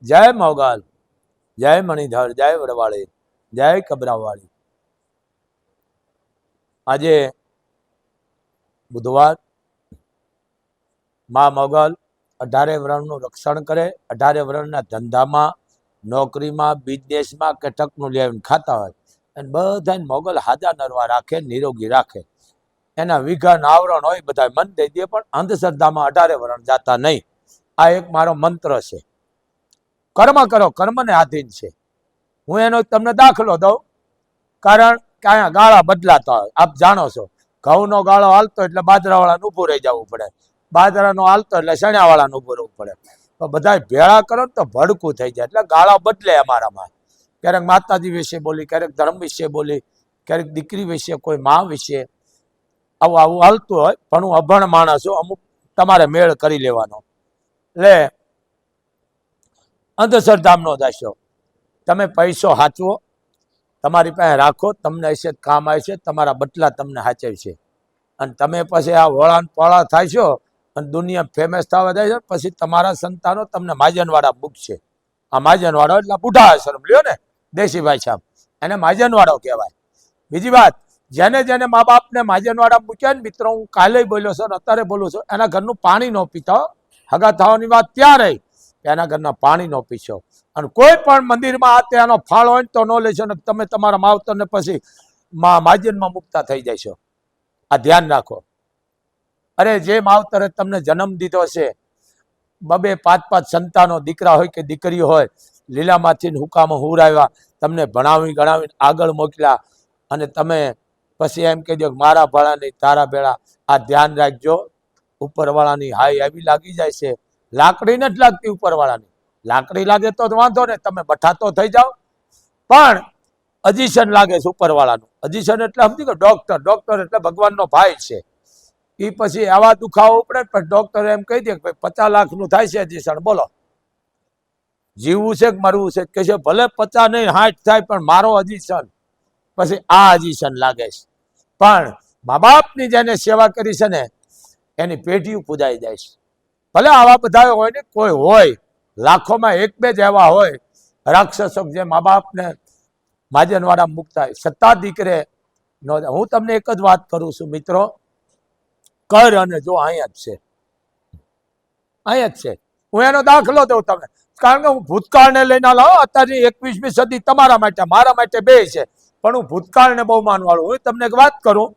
જય મોગલ, જય મણિધર, જય વડવાળી, જય કબરાવાળી. આજે બુધવાર. મા મોગલ 18 વર્ણનું રક્ષણ કરે. 18 વર્ણના ધંધામાં, નોકરીમાં, બિઝનેસમાં કે ટકનું લેવીને ખાતા હોય અને બધાને મોગલ હાજા નરવા રાખે, નિરોગી રાખે. એના વિઘન આવરણ હોય બધા મન દઈ દે, પણ અંધશ્રદ્ધામાં 18 વર્ણ જાતા નહીં. આ એક મારો મંત્ર છે. કર્મ કરો, કર્મને આધીન છે. હું એનો તમને દાખલો દઉં, કારણ કે અહીંયા ગાળા બદલાતા હોય. આપ જાણો છો, ઘઉંનો ગાળો હાલતો એટલે બાજરાવાળાને ઊભું રહી જવું પડે, બાજરાનો હાલતો એટલે શણિયાવાળાને ઊભું રહેવું પડે. તો બધા ભેળા કરો ને તો ભડકું થઈ જાય. એટલે ગાળા બદલે અમારામાં. ક્યારેક માતાજી વિશે બોલી, ક્યારેક ધર્મ વિશે બોલી, ક્યારેક દીકરી વિશે, કોઈ મા વિશે, આવું આવું હાલતું હોય. પણ હું અભણ માણસ છું, અમુક તમારે મેળ કરી લેવાનો. એટલે અંધશ્રદ્ધાનો દાશો. તમે પૈસો સાચવો, તમારી પાસે રાખો, તમને હશે કામ આવશે, તમારા બટલા તમને સાચવશે. અને તમે પછી આ વળાન પળા થાય છો અને દુનિયા ફેમસ થવા જાય છે, પછી તમારા સંતાનો તમને માજનવાળા મૂકશે. આ માજનવાળો એટલે બુઢા આશ્રમ લ્યો ને, દેશી ભાષામાં એને માજનવાળો કહેવાય. બીજી વાત, જેને જેને મા બાપને માજનવાળા મૂક્યા ને, મિત્રો હું કાલે બોલ્યો છું, અત્યારે બોલું છું, એના ઘરનું પાણી ન પીતા. હગા થવાની વાત ત્યાં રહી, એના ઘરના પાણી ન પીશો. અને કોઈ પણ મંદિરમાં આ ત્યાંનો ફાળો હોય તો ન લેશો ને તમે તમારા માવતરને પછી માજનમાં મુક્તા થઈ જશો. આ ધ્યાન રાખો. અરે જે માવતરે તમને જન્મ દીધો છે, 2-5 સંતાનો, દીકરા હોય કે દીકરી હોય, લીલામાંથી હુકામાં હુરાવ્યા, તમને ભણાવી ગણાવીને આગળ મોકલ્યા, અને તમે પછી એમ કહેજો મારા ભળા નહીં તારા ભેળા. આ ધ્યાન રાખજો. ઉપરવાળાની હાઈ આવી લાગી જાય છે. લાકડી નથી લાગતી ઉપરવાળાની. લાકડી લાગે તો વાંધો ને, તમે બઠાતો થઈ જાઓ. પણ અજીશન લાગે છે ઉપરવાળાનું. અજીશન એટલે સમજી ગયો, ડોક્ટર. ડોક્ટર એટલે ભગવાનનો ભાઈ છે. એ પછી આવા દુખાવો ઉપડે, પણ ડોક્ટર એમ કહી દે કે ભાઈ 50 લાખનું થાય છે અજીશન, બોલો જીવવું છે કે મરવું છે. કે છે ભલે 50 નહીં 60 થાય, પણ મારો અજીશન. પછી આ અજીશન લાગે છે. પણ મા બાપની જેને સેવા કરી છે ને, એની પેઢીઓ પૂજાઈ જાય છે. ભલે આવા બધા હોય ને, કોઈ હોય લાખોમાં 1-2 જ એવા હોય રાક્ષસો જે મા બાપને માજનવાળા મુકતા હોય, સત્તા દીકરે નો. હું તમને એક જ વાત કરું છું મિત્રો, કર અને જો અહીંયા જ છે, અહીંયા જ છે. હું એનો દાખલો દઉં તમને, કારણ કે હું ભૂતકાળને લઈને લાવો. અત્યારની 21મી સદી તમારા માટે, મારા માટે બે છે, પણ હું ભૂતકાળને બહુ માનવાળું. હું તમને એક વાત કરું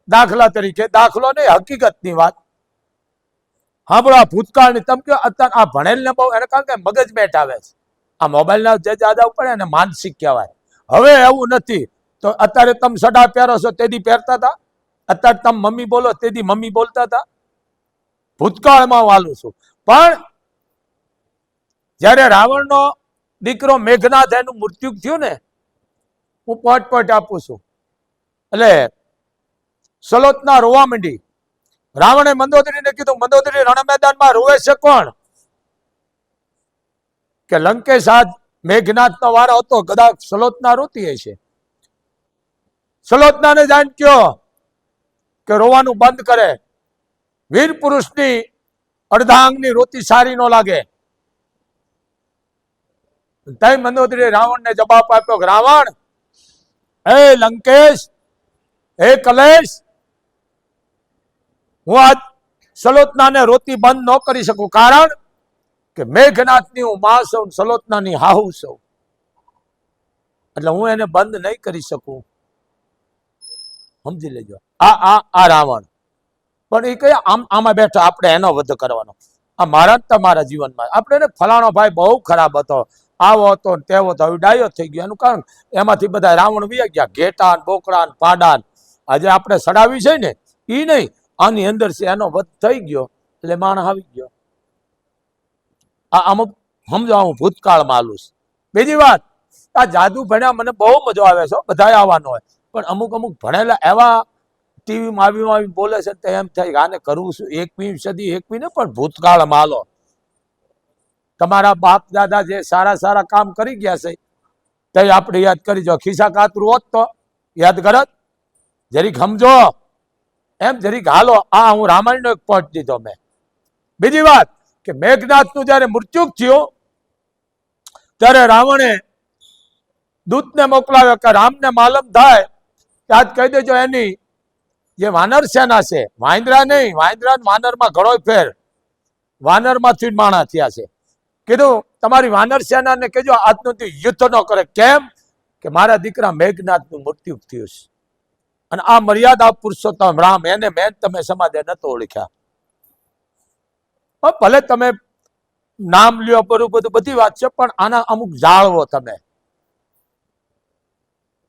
દાખલા તરીકે, દાખલો નહીં હકીકતની વાત. સાંભળો, આ ભૂતકાળની તમે કહો અત્યારે આ ભણેલને બહુ, એને કારણ કે મગજ બેઠ આવે છે. આ મોબાઈલના જે દાદા ઉપર એને માનસિક કહેવાય. હવે એવું નથી. તો અત્યારે તમે સડા પહેરો છો તેથી પહેરતા હતા, અત્યારે તમે મમ્મી બોલો તેથી મમ્મી બોલતા હતા. ભૂતકાળમાં વાલું છું. પણ જયારે રાવણનો દીકરો મેઘનાથ એનું મૃત્યુ થયું ને, હું પોટ આપું છું, એટલે સલોતના રોવા માંડી. રાવણે મંદોદરીને કીધું, મંદોદરી રણ મેદાનમાં રોવે છે કોણ? કે લંકેશ આજ મેઘનાથનો વારો હતો, કદાચ સલોતના રોતી હશે. સલોતનાને જાણ કયો કે રોવાનું બંધ કરે. વીર પુરુષની અર્ધાંગની રોતી સારી ન લાગે. તઈ મંદોદરી રાવણને જવાબ આપ્યો કે રાવણ, હે લંકેશ, હે કલેશ, હું આજ સલોતનાને રોતી બંધ ન કરી શકું, કારણ કે મેઘનાથની હું માં છું, સલોતનાની હાહુ છું, એટલે હું એને બંધ નહીં કરી શકું. સમજી લેજો. આ રાવણ. પણ એ કઈ આમાં બેઠા, આપણે એનો વધ કરવાનો. આ મારા તમારા જીવનમાં આપણે એને ફલાણો ભાઈ બહુ ખરાબ હતો, આવો હતો તેવો હતો, ડાયો થઈ ગયો. એનું કારણ એમાંથી બધા રાવણ વી ગયા, ઘેટા બોકડા પાડા. આજે આપણે સડાવી છે ને એ નહીં, આની અંદર છે એનો વધ થઈ ગયો, એટલે માણસ આવી ગયો. આ અમુક સમજો, હું ભૂતકાળમાં આલું છું. બીજી વાત, આ જાદુ ભણ્યા મને બહુ મજા આવે છે, બધા આવવાનો હોય, પણ અમુક ભણેલા એવા ટીવીમાં આવી બોલે છે, તો એમ થાય આને કરવું શું. 21મી સદી 21મી ને પણ ભૂતકાળમાં હાલો. તમારા બાપ દાદા જે સારા સારા કામ કરી ગયા છે તે આપણે યાદ કરી જો. ખિસ્સા કાતરું હોત તો યાદ કરત, જરીક સમજો એમ, જરીક હાલો. આ હું રામાયણનો એક પોઈન્ટ દીધો મેં. બીજી વાત કે મેઘનાથનું જયારે મૃત્યુ થયું ત્યારે રાવણે દૂતને મોકલાવ્યો કે રામને માલમ થાય કે આજ કહી દેજો એની જે વાનર સેના છે, વાંદરા નહીં, વાંદરા વાનરમાં ઘણો ફેર, વાનરમાંથી માણા થયા છે. કીધું તમારી વાનર સેનાને કહેજો આજનું યુદ્ધ ન કરે. કેમ કે મારા દીકરા મેઘનાથનું મૃત્યુ થયું છે અને આ મર્યાદા પુરુષોત્તમ રામ એને મેં તમે સમાજે નતો ઓળખ્યા. ભલે તમે નામ લ્યો બરોબર બધી વાત છે, પણ આના અમુક જાળવો તમે.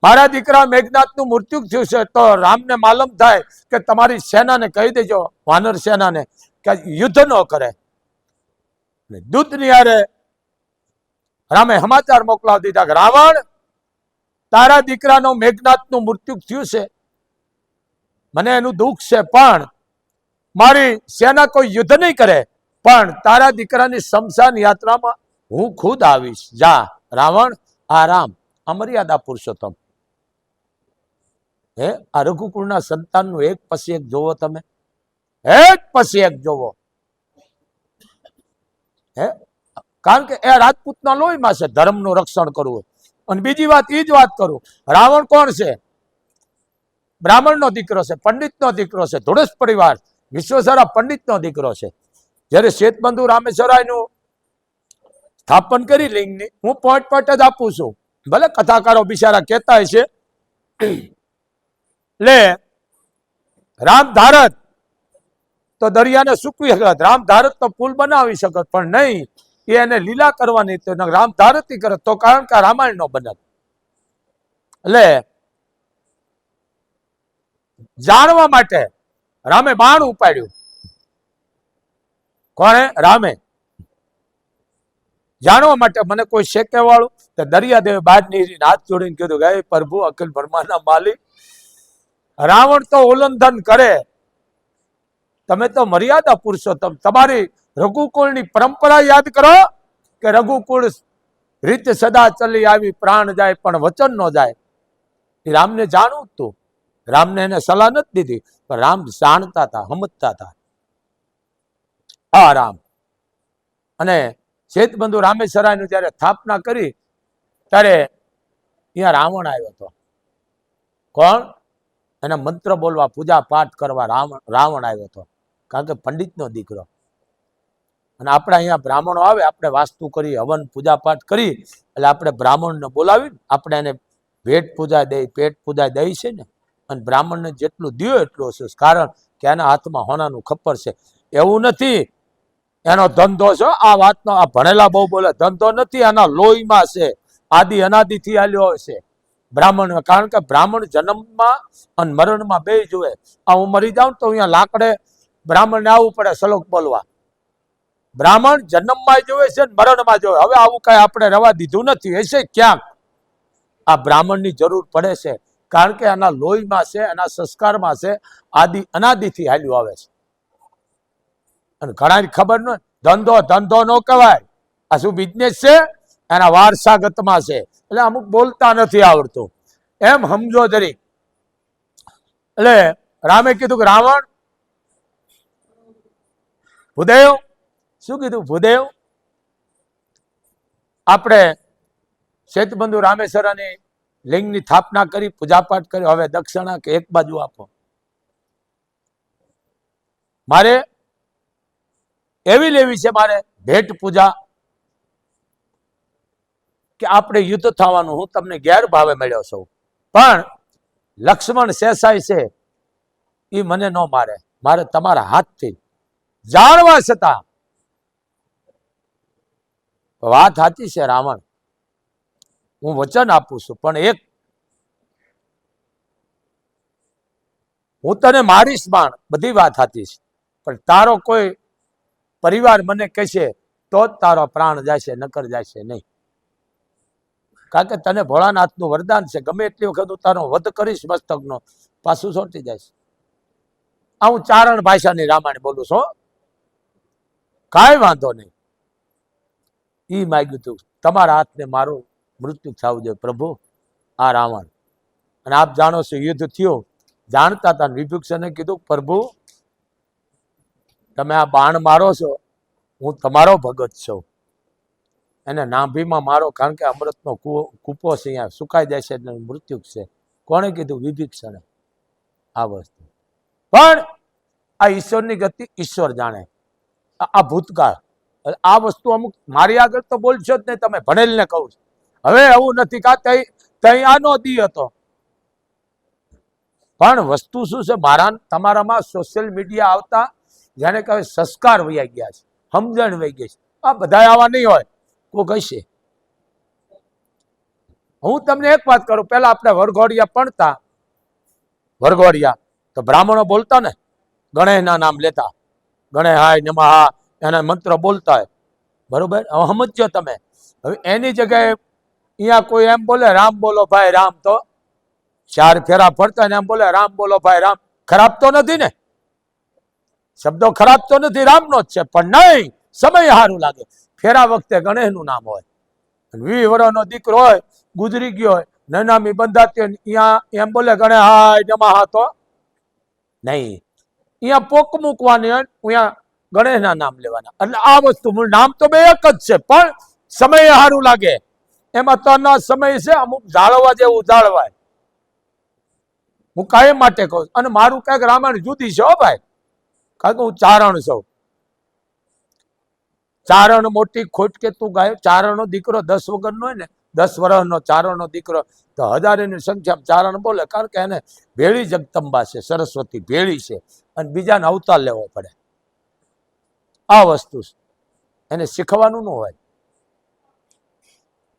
મારા દીકરા મેઘનાથનું મૃત્યુ થયું છે તો રામને માલમ થાય કે તમારી સેનાને કહી દેજો, વાનર સેનાને, કે યુદ્ધ ન કરે. દૂતની હારે રામે સમાચાર મોકલાવી દીધા કે રાવણ, તારા દીકરાનો મેઘનાથનું મૃત્યુ થયું છે, મને એનું દુઃખ છે, પણ મારી સેના કોઈ યુદ્ધ નહીં કરે, પણ તારા દીકરાની શમશાન યાત્રામાં હું ખુદ આવીશ. જા રાવણ, આ રામ અમર્યાદા પુરુષોત્તમ. હે આ રઘુકુળના સંતાનનું એક પછી એક જોવો તમે, એક પછી એક જોવો. હે કારણ કે એ રાજપૂતના લોહીમાં છે ધર્મનું રક્ષણ કરવું. અને બીજી વાત એ જ વાત કરું, રાવણ કોણ છે? બ્રાહ્મણનો દીકરો છે, પંડિતનો દીકરો છે, ધોળસ પરિવાર વિશ્વસરા પંડિતનો દીકરો છે. જ્યારે શ્વેતબંધુ રામેશ્વરાયનું સ્થાપન કરી લિંગની, હું પોઈન્ટ પોઈન્ટ જ આપું છું, ભલે કથાકારો બિચારા કહેતા હોય છે. લે રામ ધારત તો દરિયાને સૂકવી શકત, રામ ધારત તો પુલ બનાવી શકત, પણ નહીં, એને લીલા કરવાની તો રામ ધારતી કરે તો કારણ કે રામાયણ નો બને. એટલે જાણવા માટે રામે બાણ ઉપાડ્યું. કોણે? રામે. જાણવા માટે મને કોઈ શેકે વાળું તો દરિયાદેવે બહાર નીકળીને હાથ જોડીને કીધું કે હે પ્રભુ અખિલ બ્રહ્માંડના માલિક, રાવણ તો ઉલ્લંઘન કરે, તમે તો મર્યાદા પુરુષોત્તમ, તમારી રઘુકુળની પરંપરા યાદ કરો કે રઘુકુળ રીત સદા ચલી આવી, પ્રાણ જાય પણ વચન ન જાય. એ રામને જાણવું તું, રામને એને સલાહ નથી દીધી, પણ રામ જાણતા હતા, સમજતા હતા. હા રામ. અને શ્વેતબંધુ રામેશ્વરાયનું જયારે સ્થાપના કરી ત્યારે ત્યાં રાવણ આવ્યો હતો. કોણ? એના મંત્ર બોલવા, પૂજા પાઠ કરવા રાવણ આવ્યો હતો, કારણ કે પંડિતનો દીકરો. અને આપણે અહીંયા બ્રાહ્મણો આવે, આપણે વાસ્તુ કરી, હવન પૂજા પાઠ કરી, એટલે આપણે બ્રાહ્મણને બોલાવીને આપણે એને ભેટ પૂજા દઈ, પેટ પૂજા દઈ છે ને. અને બ્રાહ્મણને જેટલું દો એટલું હશે, કારણ કે એના હાથમાં હોનાનું ખપ્પર છે. એવું નથી એનો ધંધો છે, આ વાતનો આ ભણેલા બહુ બોલે, ધંધો નથી, આના લોહીમાં છે, આદિ અનાદિથી આલ્યો છે બ્રાહ્મણ. કારણ કે બ્રાહ્મણ જન્મમાં અને મરણમાં બે જોવે. આ હું મરી જાઉં તો અહીંયા લાકડે બ્રાહ્મણને આવવું પડે શ્લોક બોલવા. બ્રાહ્મણ જન્મમાં જોવે છે, મરણમાં જોવે. હવે આવું કઈ આપણે રવા દીધું નથી, હશે ક્યાંક. આ બ્રાહ્મણની જરૂર પડે છે, કારણ કે એના લોહીમાં છે, એના સંસ્કારમાં છે, આદિ અનાદિથી હાલ્યું આવે છે. અને ઘણા ખબર ન, ધંધો ધંધો ન કહેવાય, આ શું બિઝનેસ છે, એના વારસાગતમાં છે, એટલે અમુક બોલતા નથી આવડતું, એમ સમજો જરી. એટલે રામે કીધું કે રાવણ, ભૂદેવ, શું કીધું? ભૂદેવ, આપણે શ્વેતબંધુ રામેશ્વરની લિંગની સ્થાપના કરી, પૂજાપાઠ કરી, હવે દક્ષિણા કે એક બાજુ આપો. મારે એવી લેવી છે, મારે ભેટ પૂજા, કે આપણે યુદ્ધ થવાનું, હું તમને ગેરભાવે મળ્યો છું, પણ લક્ષ્મણ શેષાઈ છે એ મને ન મારે, મારે તમારા હાથથી. જાણવા છતાં વાત સાચી છે રાવણ, હું વચન આપું છું, પણ એક, હું તને મારીશ બાણ, બધી વાત સાચી છે, પણ તારો કોઈ પરિવાર મને કહેશે તો જ તારો પ્રાણ જાય છે, નકર જાય છે નહીં. કારણ કે તને ભોળાનાથનું વરદાન છે, ગમે એટલી વખત હું તારો વધ કરીશ મસ્તકનો, પાછું છોટી જાય છે. આ હું ચારણ ભાષાની રામાયણ બોલું છું, કાંઈ વાંધો નહીં. ઈ માગ્યું તું તમારા હાથને મારું મૃત્યુ થવું જોઈએ પ્રભુ, આ રાવણ. અને આપ જાણો છો યુદ્ધ થયું, જાણતા હતા. વિભીષણે કીધું પ્રભુ તમે આ બાણ મારો છો, હું તમારો ભગત છું, એને નાભીમાં મારો, કારણ કે અમૃતનો કૂપો છે, અહીંયા સુકાઈ જાય છે એટલે મૃત્યુ છે. કોણે કીધું? વિભીક્ષણે. આ વસ્તુ પણ આ ઈશ્વરની ગતિ ઈશ્વર જાણે. આ ભૂતકાળ, આ વસ્તુ અમુક મારી આગળ તો બોલશો જ નહીં, તમે ભણેલને કહું છું. હવે એવું નથી કા તઈ આનો દી હતો, પણ વસ્તુ શું છે, મારા તમારામાં સોશિયલ મીડિયા આવતા જેને કહે સંસ્કાર વહી ગયા છે, સમજણ વહી ગઈ છે. આ બધા આવા નહીં હોય, કોઈ કહેશે. હું તમને એક વાત કરું, પેલા આપણે વરઘોડિયા ભણતા, વરઘોડિયા તો બ્રાહ્મણો બોલતા ને, ગણેશના નામ લેતા, ગણેહાય નમઃ, એના મંત્ર બોલતા હોય, બરોબર? હવે સમજો તમે. હવે એની જગ્યાએ અહીંયા કોઈ એમ બોલે રામ બોલો ભાઈ રામ, તો 4 ફેરા ફરતા ને એમ બોલે રામ બોલો ભાઈ રામ, ખરાબ તો નથી ને? શબ્દો ખરાબ તો નથી, રામનો જ છે. પણ નહીં, સમય સારું લાગે. ફેરા વખતે ગણેશનું નામ હોય, 20 વર્ષનો દીકરો હોય, ગુજરી ગયો હોય, નનામી બંધાતી હોય, અહીંયા એમ બોલે ગણેહાય નમઃ, તો નહીં. અહીંયા પોક મૂકવાની હોય, અહીંયા ગણેશના નામ લેવાના. એટલે આ વસ્તુ નામ તો બે એક જ છે, પણ સમય સારું લાગે. એમાં તો ના સમય છે, અમુક જાળવા જેવું જાળવાય. હું કાયમ માટે કહું. અને મારું કઈક રામાયણ જુદી છે હો ભાઈ, કારણ કે હું ચારણ છું. ચારણ મોટી ખોટ કે તું ગાયો. ચારણનો દીકરો 10 વગરનો હોય ને, 10 વર્ષનો ચારણનો દીકરો તો હજારોની સંખ્યામાં ચારણ બોલે, કારણ કે એને ભેળી જગદંબા છે, સરસ્વતી ભેળી છે, અને બીજાને અવતાર લેવો પડે. આ વસ્તુ એને શીખવાનું ન હોય.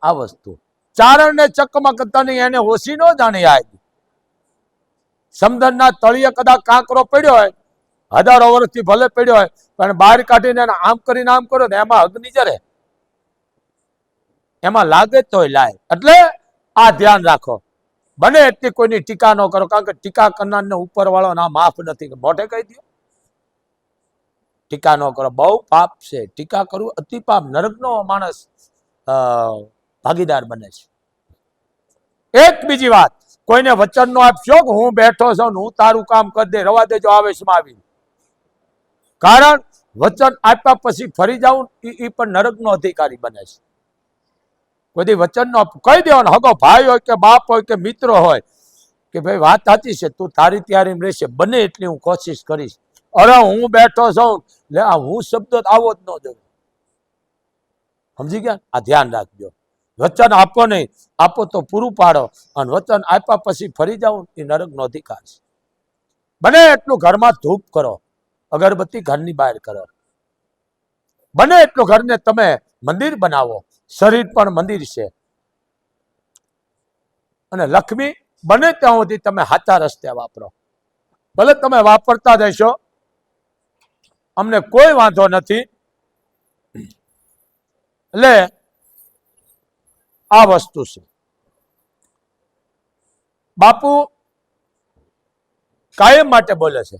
આ વસ્તુ ચારણને ચકમકતા નહીં, એને ઓછી ન જાણી. આજ સમંદરના તળિયે કદાચ કાંકરો પડ્યો હોય, હજારો વર્ષથી ભલે પડ્યો હોય, પણ બહાર કાઢીને આમ કરીને આમ કરો ને એમાં અગ્નિ જરે, એમાં લાગે તોય લાય. એટલે આ ધ્યાન રાખો, બને એટલી કોઈની ટીકા ન કરો, કારણ કે ટીકા કરનારને ઉપર વાળો ના માફ નથી. મોઢે કહી દો ટીકા ન કરો, બહુ પાપ છે. ટીકા કરવું અતિ પાપ, નરકનો માણસ ભાગીદાર બને છે. એક બીજી વાત, કોઈને વચન નો આપશો કે હું બેઠો છું હું તારું કામ કરી દે, રવા દેજો આવેશમાં આવી. કારણ વચન આપ્યા પછી ફરી જાઉં એ પણ નરકનો અધિકારી બને છે. કોઈ વચન નો કહી દેવાનું, હગો ભાઈ હોય કે બાપ હોય કે મિત્ર હોય, કે ભાઈ વાત સાચી છે, તું તારી તૈયારી રહેશે, બને એટલી હું કોશિશ કરીશ. અરે હું બેઠો છું, લે આ હું શબ્દ આવો જ ન જોઉં. સમજી ગયા? આ ધ્યાન રાખજો. વચન આપો નહીં, આપો તો પૂરું પાડો, અને વચન આપ્યા પછી ફરી જાવ એ નરકનો અધિકાર છે. બને એટલું ઘરમાં ધૂપ કરો, અગરબત્તી ઘરની બહાર કરો. બને એટલું ઘરને તમે મંદિર બનાવો, શરીર પણ મંદિર છે. અને લક્ષ્મી બને ત્યાં સુધી તમે સાચા રસ્તે વાપરો. ભલે તમે વાપરતા રહેશો, અમને કોઈ વાંધો નથી. એટલે આ વસ્તુ છે. બાપુ કાયમ માટે બોલે છે,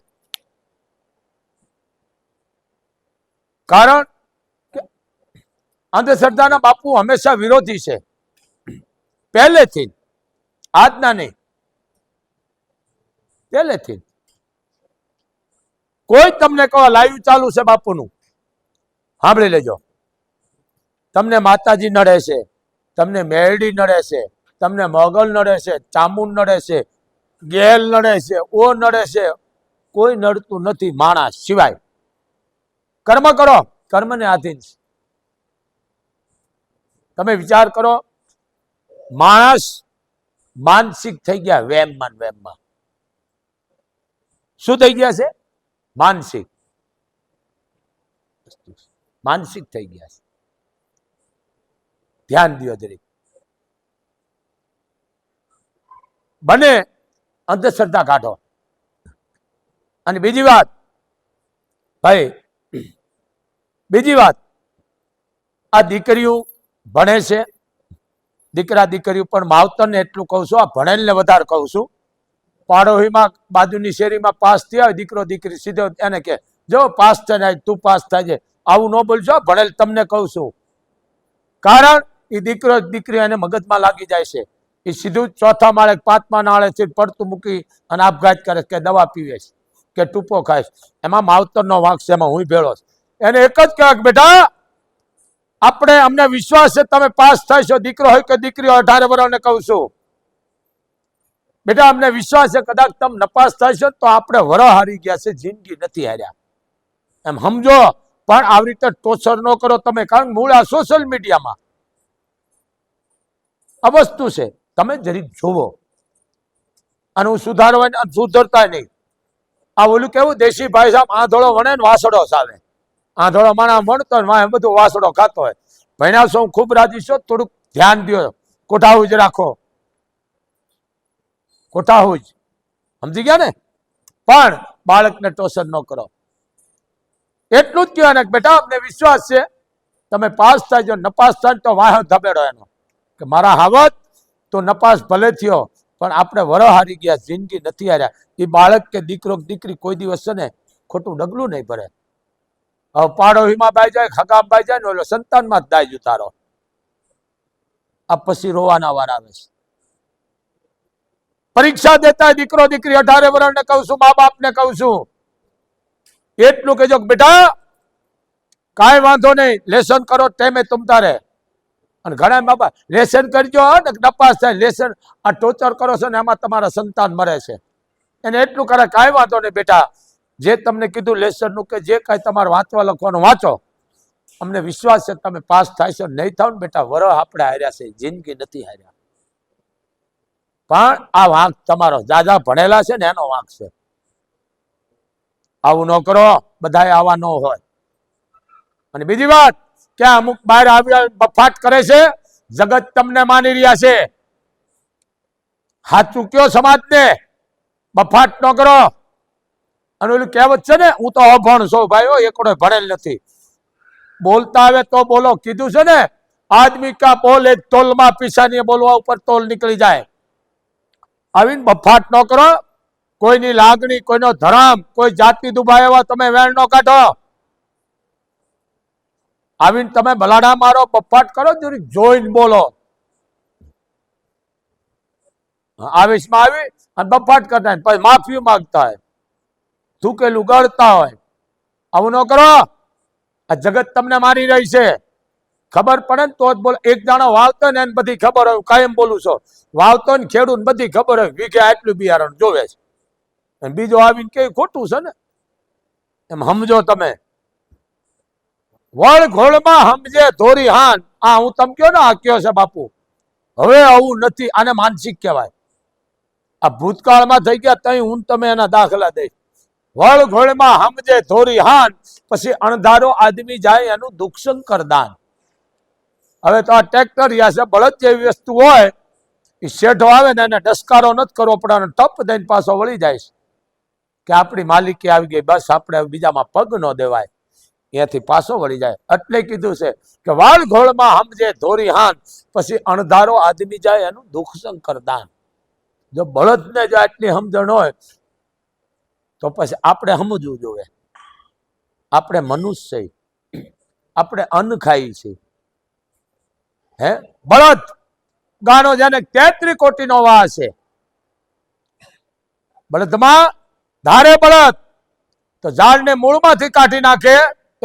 કારણ કે અંધશ્રદ્ધાના બાપુ હંમેશા વિરોધી છે, પહેલેથી. આજના નહીં, પહેલેથી. કોઈ તમને કહો લાઈવ ચાલુ છે બાપુનું, સાંભળી લેજો. તમને માતાજી નડે છે, તમને મેરડી નડે છે, તમને મોગલ નડે છે, ચામુંડ નડે છે, ગેલ નડે છે, ઓ નડે છે, કોઈ નડતું નથી માણસ સિવાય. કર્મ કરો, કર્મને આધીન છે. તમે વિચાર કરો, માણસ માનસિક થઈ ગયા, વેમમાં. શું થઈ ગયા છે? માનસિક થઈ ગયા છે. ધ્યાન દો જરીક. બને અંધશ્રદ્ધા કાઢો. અને બીજી વાત ભાઈ, બીજી વાત, આ દીકરીઓ ભણે છે, દીકરા દીકરીઓ, પણ માવતરને એટલું કહું છું, આ ભણેલને વધારે કહું છું. પાડોશીમાં બાજુની શેરીમાં પાસ થયા હોય દીકરો દીકરી, સીધો એને કે જો પાસ થાય તું પાસ થાય છે, આવું ન બોલજો. ભણેલ તમને કહું છું, કારણ એ દીકરો દીકરી એને મગજમાં લાગી જાય છે. એ સીધું 4થા માળે 5મા માળે પડતું મૂકી અને આપઘાત કરે કે દવા પીવે છે કે ટૂંપો ખાય છે. એમાં માવતરનો વાંક છે, એમાં હું ભેળો છું. એને એક જ કહેવાય કે બેટા આપણે અમને વિશ્વાસ છે તમે પાસ થશો. દીકરો હોય કે દીકરી હોય 18 વર્ષને કહું છું બેટા અમને વિશ્વાસ છે કદાચ તમે નપાસ થશો તો આપણે વર હારી ગયા છે, જિંદગી નથી હાર્યા એમ સમજો. પણ આવી રીતે ટોર્ચર ન કરો તમે, કારણ મૂળ આ સોશિયલ મીડિયામાં આ વસ્તુ છે. તમે જરીક જોવો અને હું સુધારવા સુધરતા નહીં. આ ઓલું કેવું દેશી ભાઈ સાહેબ આંધળો વણે ને વાસડો સાવે. આંધળો માણા વણતો ને બધું વાસડો ખાતો હોય. ભણ્યા છો હું ખૂબ રાજી છું, થોડુંક ધ્યાન દો, કોઠાહુજ રાખો, કોઠાહુજ સમજી ગયા ને. પણ બાળકને ટોર્ચર ન કરો. એટલું જ કહેવાય ને બેટા અમને વિશ્વાસ છે તમે પાસ થાય, જો નપાસ થાય તો વાહ ધબેડો એનો કે મારા હાવત તો નપાસ ભલે થયો પણ આપણે વર હારી ગયા, જિંદગી નથી હાર્યા. એ બાળક કે દીકરો દીકરી કોઈ દિવસ છે ને ખોટું ડગલું નહીં ભરે. હવે પાડોહીમાં બાઈ જાય, ખગામ બાઈ જાય ને ઓલો સંતાનમાં જ દાય ઉતારો. આ પછી રોવાના વાર આવે છે. પરીક્ષા દેતા દીકરો દીકરી 18 વર્ષને કહું છું, મા બાપને કહું છું એટલું કહેજો બેટા કાંઈ વાંધો નહીં, લેસન કરો ટેમે તમતારે. અને ઘણા બાપા લેસન કરજો ને નપાસ થાય, લેસન આ ટોર્ચર કરો છો ને એમાં તમારા સંતાન મરે છે. એને એટલું કરે કાંઈ વાંધો નહીં બેટા, જે તમને કીધું લેસનનું કે જે કાંઈ તમારે વાંચવા લખવાનું વાંચો, અમને વિશ્વાસ છે તમે પાસ થાય છે. નહીં થાવ ને બેટા વર આપણે હાર્યા છે, જિંદગી નથી હાર્યા. પણ આ વાંક તમારો જાજા ભણેલા છે ને એનો વાંક છે. આવું ન કરો, બધા આવા ન હોય. અને બીજી વાત કે અમુક બહાર આવ્યા બફાટ કરે છે, જગત તમને માની રહ્યા છે. સાચું કયો સમાજને, બફાટ ન કરો. અને ઓલું કહેવત છે ને હું તો અભણ છું ભાઈ, એકડો ભણેલ નથી. બોલતા આવે તો બોલો, કીધું છે ને આદમી કા બોલ એક તોલમાં પીસાની બોલવા ઉપર તોલ નીકળી જાય. આવીને બફાટ ન કરો. કોઈની લાગણી, કોઈનો ધર્મ, કોઈ જાતિ દુભાય એવા તમે વેણ ન કાઢો. આવીને તમે ભલાડા મારો, બફાટ કરો, જોઈને બોલો. આવેશમાં આવી અને બફાટ કરતા પછી માફી માંગતા હોય, થૂકેલું ગળતા હોય. આવું ન કરો. આ જગત તમને મારી રહી છે. ખબર પડે ને તો જ બોલો. એક દાણો વાવતો ને એને બધી ખબર હોય, કાયમ બોલું છો. વાવતો ને ખેડૂત બધી ખબર હોય, વીઘે આટલું બિયારણ જોવે છે. બીજો આવીને કે ખોટું છે ને એમ સમજો તમે. વળ ઘોળમાં સમજે ધોરી હાન. આ હું તમ કયો ને આ કયો છે બાપુ, હવે આવું નથી. આને માનસિક કહેવાય. આ ભૂતકાળમાં થઈ ગયા તઈ હું તમે એના દાખલા દઈ. વળ ઘોળમાં સમજે ધોરી હાન, પછી અણધારો આદમી જાય એનું દુઃખ શંકર દાન. હવે તો આ ટ્રેક્ટર યા છે બળદ જેવી વસ્તુ હોય, એ શેઠો આવે ને એને ડસકારો નથી કરવો પડે, ટપ દઈને પાછો વળી જાય કે આપણી માલિકી આવી ગઈ, બસ આપણે બીજામાં પગ ન દેવાય, અહીંયાથી પાછો વળી જાય. એટલે કીધું છે કે વાળ ઘોળમાં સમજે ધોરી હાન, પછી અણધારો આદમી જાય એનું દુઃખ શંકર દાન. જો બળદને જો આટલી સમજણ હોય તો પછી આપણે સમજવું જોઈએ. આપણે મનુષ્ય, આપણે અન્ન ખાઈ છીએ. હે બળદ ગાનો જેને 33 કોટીનો વાસ છે. બળદમાં ધારે બળદ તો ઝાડને મૂળમાંથી કાઢી નાખે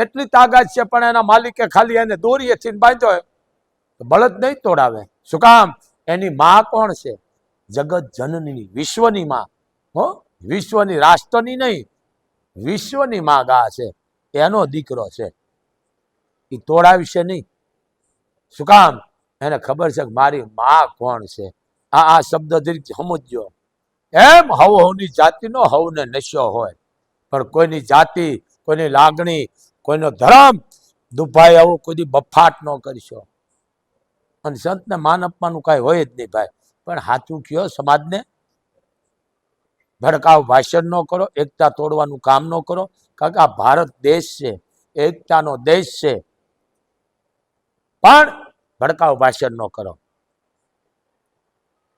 એટલી તાકાત છે, પણ એના માલિકે ખાલી એને દોરીએથી બાંધ્યો તો બળદ નહીં તોડાવે. શું કામ? એની માં કોણ છે? જગત જનની, વિશ્વની માં. હો, વિશ્વની, રાષ્ટ્રની નહીં, વિશ્વની માં ગા છે, એનો દીકરો છે. એ તોડાવશે નહીં. શું કામ? એને ખબર છે કે મારી માં કોણ છે. આ શબ્દ જરીક સમજજો. એમ હવની જાતિનો હવને નશો હોય, પણ કોઈની જાતિ, કોઈની લાગણી, કોઈનો ધર્મ દુભાઈ આવો કોઈ બફાટ ન કરશો. અને સંતને માન અપમાનનું કાંઈ હોય જ નહીં ભાઈ. પણ સાચું કયો સમાજને. ભડકાવ ભાષણ ન કરો, એકતા તોડવાનું કામ ન કરો. કારણ કે આ ભારત દેશ છે, એકતાનો દેશ છે. પણ ભડકાવ ભાષણ ન કરો.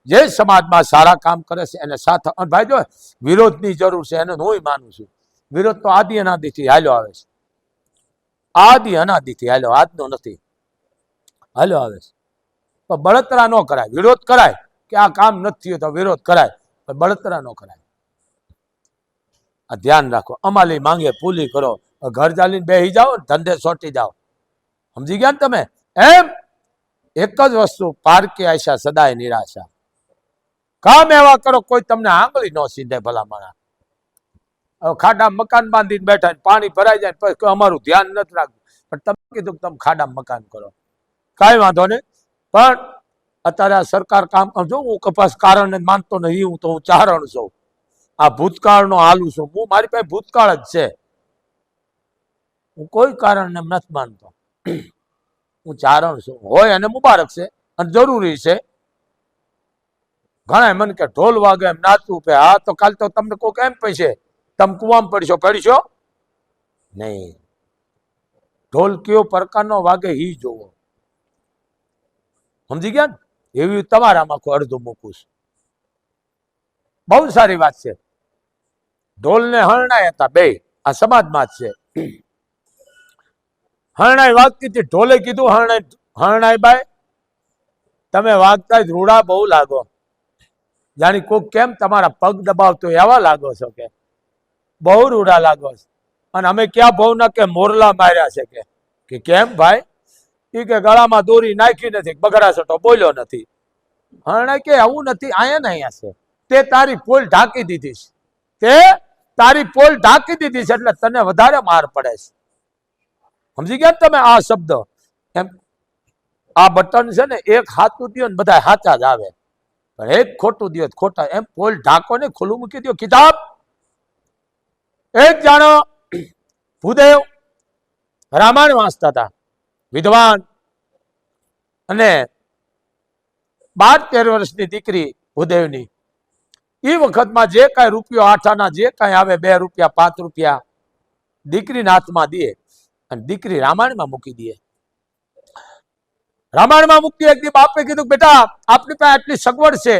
જે સમાજમાં સારા કામ કરે છે એને સાથે. અને ભાઈ જો વિરોધની જરૂર છે, એને હું માનું છું. વિરોધ તો આદિ અનાદિથી હાલ્યો આવે છે. આદિ અનાદિથી હાલ્યો, આજનો નથી, હાલ્યો આવે છે. પણ બળતરા ન કરાય. વિરોધ કરાય કે આ કામ નથી તો વિરોધ કરાય, પણ બળતરા ન કરાય. આ ધ્યાન રાખો. અમાલી માંગે પૂલી કરો. ઘર ચાલીને બેસી જાઓ, ધંધે સોટી જાઓ. સમજી ગયા ને તમે? એમ એક જ વસ્તુ, પારકી આશા સદાય નિરાશા. કામ એવા કરો કોઈ તમને આંગળી ન સીધે ભલા માણા. ખાડા મકાન બાંધીને બેઠા, પાણી ભરાઈ જાય પછી અમારું ધ્યાન નથી રાખવું. પણ તમે કીધું કે તમે ખાડા મકાન કરો, કાંઈ વાંધો નહીં. પણ અત્યારે આ સરકાર કામ જો હું કપાસ કારણ માનતો નહીં, હું તો હું ચારણ છું. આ ભૂતકાળનો હાલું છું હું. મારી પાસે ભૂતકાળ જ છે. હું કોઈ કારણને નથી માનતો. હું ચારણ છું. હોય અને મુબારક છે અને જરૂરી છે. ઘણા મને કે ઢોલ વાગે એમ નાચવું પે. હા તો કાલ તો તમને કોઈ કેમ પૈસે તમે કુવામાં પડશો નહીં. ઢોલ કયો પ્રકારનો વાગે ઈ જોવો. સમજી ગયા ને? એવી તમારામાં કોઈ અડધું મૂકું છું. બહુ સારી વાત છે. ઢોલ ને હરણાય હતા બે, આ સમાજમાં જ છે. હરણાઈ વાગતી હતી, ઢોલે કીધું હરણાઈ બાઈ તમે વાગતા જ રૂડા બહુ લાગો. જાણી કોક કેમ તમારા પગ દબાવતો એવા લાગો છો કે બહુ રૂડા લાગો છો. અને અમે ક્યાં ભાવના કે મોરલા માર્યા છે કે કેમ ભાઈ? એ કે ગળામાં દોરી નાખી નથી, બગડા સટો બોલ્યો નથી. હરણાઈ કે આવું નથી, અહીંયા ને અહીંયા છે. તે તારી પોલ ઢાંકી દીધી છે. તે તારી પોલ ઢાંકી દીધી છે એટલે તને વધારે માર પડે છે. સમજી ગયા તમે આ શબ્દ? એમ આ બટન છે ને એક હાથું દો ને બધા હાચા જ આવે, પણ એક ખોટું દો ખોટા. એમ પોલ ઢાંકો ને ખુલ્લું મૂકી દો. કિતાબ એક જાણો ભૂદેવ રામાયણ વાંચતા હતા, વિદ્વાન, અને 12-13 વર્ષની દીકરી ભૂદેવની. એ વખતમાં જે કાંઈ રૂપિયો આઠાના જે કાંઈ આવે, 2 રૂપિયા 5 રૂપિયા દીકરીના હાથમાં દે અને દીકરી રામાયણમાં મૂકી દે. રામાયણમાં મૂકી. એક દી બાપે કીધું બેટા આપણી પાસે આટલી સગવડ છે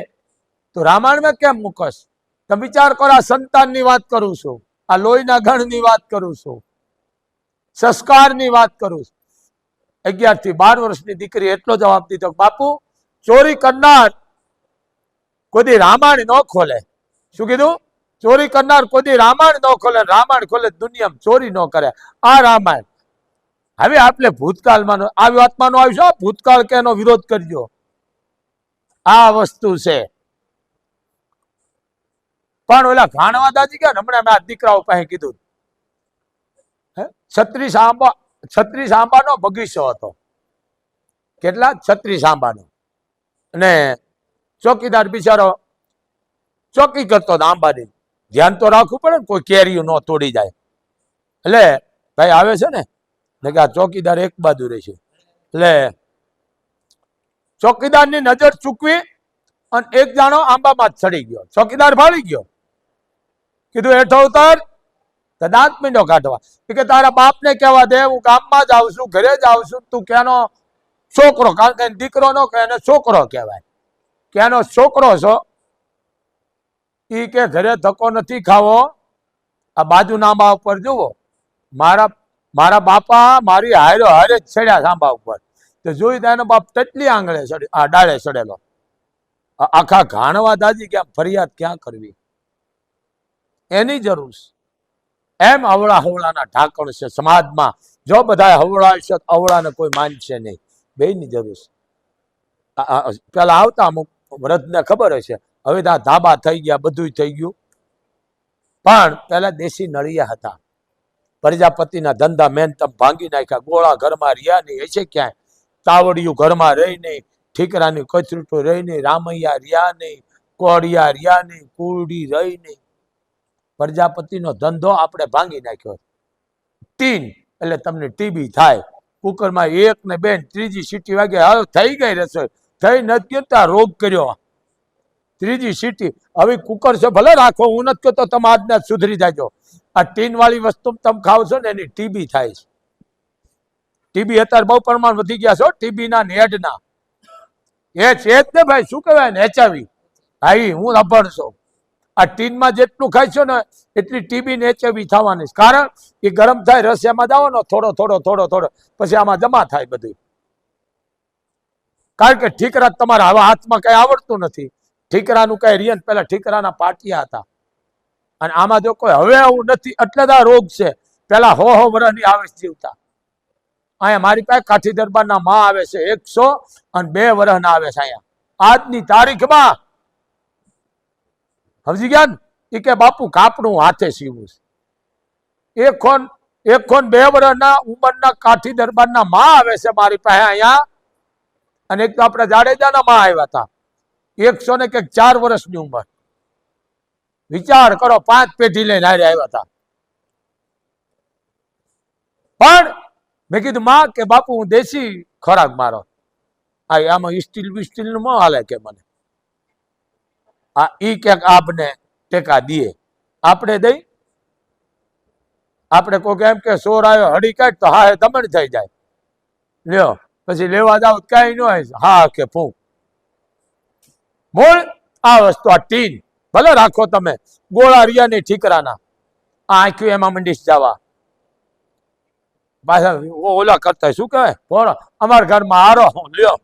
તો રામાયણમાં કેમ મૂકસ? તમે વિચાર કરો, આ સંતાનની વાત કરું છું, આ લોહીના ગણની વાત કરું છું, સંસ્કારની વાત કરું છું. 11 થી 12 વર્ષની દીકરી એટલો જવાબ દીધો, બાપુ ચોરી કરનાર કોઈ રામાયણ ન ખોલે. શું કીધું? ચોરી કરનાર કોઈ રામાયણ ન ખોલે, રામાયણ ખોલે દુનિયામાં ચોરી ન કરે. આ રામાયણ. હવે આપણે ભૂતકાળમાં આવી વાતમાં આવીશું. ભૂતકાળ કે એનો વિરોધ કરજો. આ વસ્તુ છે. પણ ઓલા ઘાણવા દાદી ગયા હમણાં મેં આ દીકરાઓ પાસે કીધું, 36 આંબાનો બગીચો હતો. કેટલા? 36 આંબાનો. અને ચોકીદાર બિચારો ચોકી કરતો હતો આંબાની. ધ્યાન તો રાખવું પડે ને, કોઈ કેરીઓ ન તોડી જાય. એટલે ભાઈ આવે છે ને કે આ ચોકીદાર એક બાજુ રહે છે. એટલે ચોકીદારની નજર ચૂકવી અને એક જાણો આંબામાં જ ચડી ગયો. ચોકીદાર ભાળી ગયો. કીધું હેઠો ઉતાર. તો દાંત મીંડો કાઢવા. કે તારા બાપને કહેવા દે હું ગામમાં જ આવું છું, ઘરે જ આવું છું, તું કેનો છોકરો? કારણ કે દીકરો નો કહે, એને છોકરો કહેવાય. કેનો છોકરો છો? ઈ કે ઘરે ધક્કો નથી ખાવો, આ બાજુના આંબા ઉપર જુઓ, મારા બાપા મારી હારે હારે જ ચડ્યા આંબા ઉપર. તો જોઈ તો એનો બાપ તેટલી આંગળે ચડે, આ ડાળે ચડેલો. આખા ઘાણવા દાદી ક્યાં ફરિયાદ ક્યાં કરવી એની જરૂર છે. એમ અવળા હવળાના ઢાંકણ છે સમાજમાં. જો બધા હવળાશે અવળાને કોઈ માનશે નહીં. બેની જરૂર છે. પેલા આવતા અમુક વ્રતને ખબર હશે, હવે તો ધાબા થઈ ગયા, બધું થઈ ગયું. પણ પેલા દેશી નળિયા હતા. પ્રજાપતિના ધંધા મેન તમ ભાંગી નાખ્યા. ગોળા ઘરમાં રહ્યા નહીં હશે ક્યાંય, તાવડિયું ઘરમાં રહી નહીં, ઠીકરાની કચરૂટો રહી નહીં, રામૈયા રહ્યા નહીં, કોળિયા રહ્યા નહીં, કુરડી રહી નહીં. પ્રજાપતિનો ધંધો આપણે ભાંગી નાખ્યો. ટીન એટલે તમને ટીબી થાય. કુકરમાં 1 ને 2 ને 3જી સીટી વાગે હાલ થઈ ગઈ રસોઈ, થઈ નથી ગયો રોગ કર્યો. 3જી સીટી. હવે કુકર છે ભલે રાખો, હું નથી કહેતો તમે આજના સુધરી જાજો. આ ટીન વાળી વસ્તુ તમે ખાવ છો ને એની ટીબી થાય છે. ટીબી અત્યારે બહુ પ્રમાણ વધી ગયા છો. ટીબીના ને હેડના એ છે જ ને ભાઈ, શું કહેવાય ને, એચઆઈવી. ભાઈ હું અભણ છું. આ ટીનમાં જેટલું ખાય છો ને એટલી ટીબી ને એચઆઈવી થવાની છે. કારણ એ ગરમ થાય, રસ એમાં જાઓ ને થોડો થોડો થોડો થોડો, પછી આમાં જમા થાય બધું. કારણ કે ઠીકરા તમારા હવે હાથમાં કઈ આવડતું નથી. ઠીકરાનું કઈ રિયન પેલા ઠીકરાના પાટિયા હતા, અને આમાં જો કોઈ હવે આવું નથી. એટલે જ આ રોગ છે. પેલા હો વર્ષની આવે જીવતા. અહીંયા મારી પાસે કાઠી દરબારના માં આવે છે 102 વર્ષના આવે છે અહીંયા આજની તારીખમાં. સમજી ગયા ને? એ કે બાપુ કાપડું હાથે સીવું છે. 102 વર્ષના ઉંમરના કાઠી દરબારના માં આવે છે મારી પાસે અહીંયા. અને એક તો આપણા જાડેજાના માં આવ્યા હતા 104 વર્ષની ઉંમર. વિચાર કરો, 5 પેઢી લઈને આવ્યા હતા. પણ મેં કીધું માં કે બાપુ હું દેશી ખોરાક મારો. આમાં સ્ટીલ બિસ્ટીલ નું ન હાલે કે મને. આ ઈ ક્યાંક આપને ટેકા દઈએ, આપણે દઈ. આપણે કોઈ એમ કે સોર આવ્યો હડી કાઢ તો હા દમણ થઈ જાય. લ્યો પછી લેવા જાવ કઈ ન હોય હા કે ફૂંક. મૂળ આ વસ્તુ આ ટીન ભલે રાખો તમે ગોળા રિયા ની ઠીકરાના, આ આંખ્યું એમાં મંડીશ જવા. પાછા ઓલા કરતા શું કહેવાય ભોળો અમારા ઘરમાં આરો લ્યો